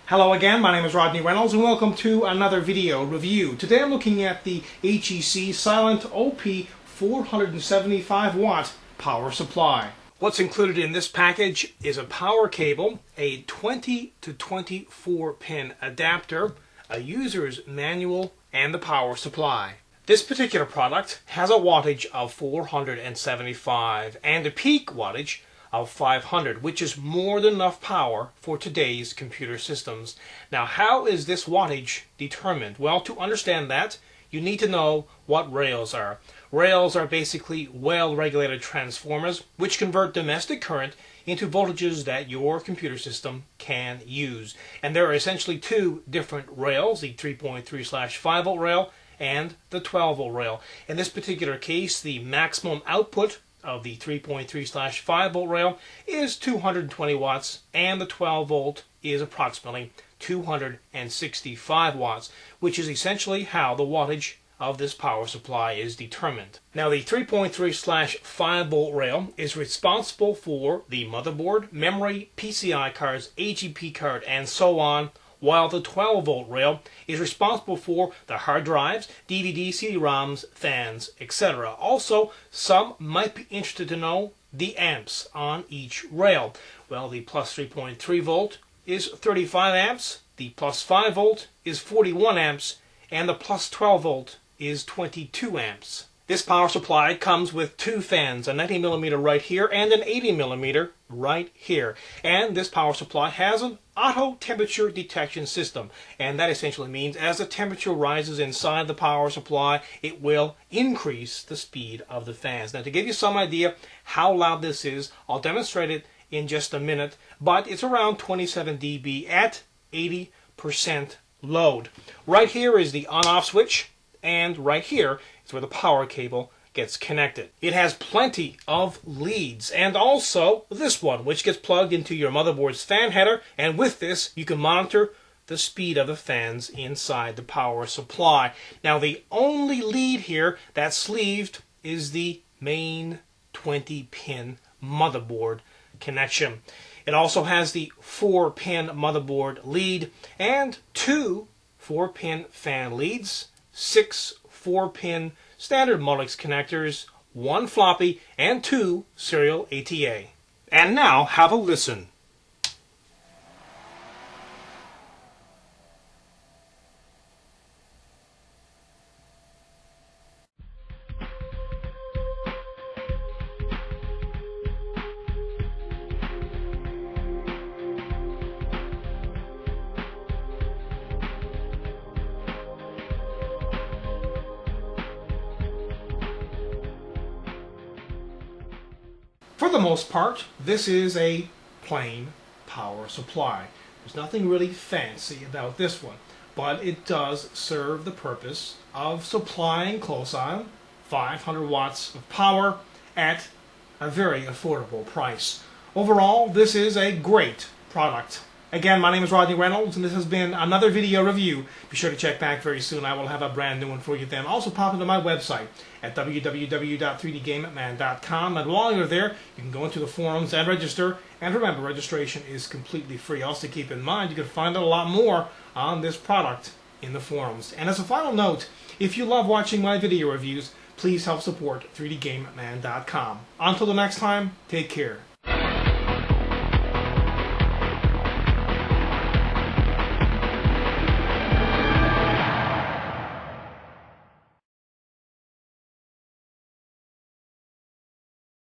Hello again, my name is Rodney Reynolds and welcome to another video review. Today I'm looking at the HEC Silent OP 475 watt power supply. What's included in this package is a power cable, a 20 to 24 pin adapter, a user's manual, and the power supply. This particular product has a wattage of 475 and a peak wattage of 500, which is more than enough power for today's computer systems. Now, how is this wattage determined? Well, to understand that, you need to know what rails are. Rails are basically well-regulated transformers which convert domestic current into voltages that your computer system can use. And there are essentially two different rails, the 3.3/5 volt rail and the 12 volt rail. In this particular case, the maximum output of the 3.3/5 volt rail is 220 watts and the 12 volt is approximately 265 watts, which is essentially how the wattage of this power supply is determined. Now, the 3.3/5 volt rail is responsible for the motherboard, memory, PCI cards, AGP card, and so on, while the 12 volt rail is responsible for the hard drives, DVD, CD-ROMs, fans, etc. Also, some might be interested to know the amps on each rail. Well, the plus 3.3 volt is 35 amps, the plus 5 volt is 41 amps, and the plus 12 volt is 22 amps. This power supply comes with two fans, a 90mm right here and an 80mm right here. And this power supply has an auto temperature detection system. And that essentially means as the temperature rises inside the power supply, it will increase the speed of the fans. Now, to give you some idea how loud this is, I'll demonstrate it in just a minute, but it's around 27 dB at 80% load. Right here is the on-off switch, and right here is where the power cable gets connected. It has plenty of leads, and also this one, which gets plugged into your motherboard's fan header, and with this you can monitor the speed of the fans inside the power supply. Now, the only lead here that's sleeved is the main 20-pin motherboard connection. It also has the 4-pin motherboard lead and two 4-pin fan leads, 6 4-pin standard Molex connectors, 1 floppy, and 2 serial ATA. And now, have a listen. For the most part, this is a plain power supply. There's nothing really fancy about this one, but it does serve the purpose of supplying close on 500 watts of power at a very affordable price. Overall, this is a great product. Again, my name is Rodney Reynolds, and this has been another video review. Be sure to check back very soon. I will have a brand new one for you then. Also, pop into my website at www.3dgameman.com. And while you're there, you can go into the forums and register. And remember, registration is completely free. Also, keep in mind, you can find out a lot more on this product in the forums. And as a final note, if you love watching my video reviews, please help support 3dgameman.com. Until the next time, take care.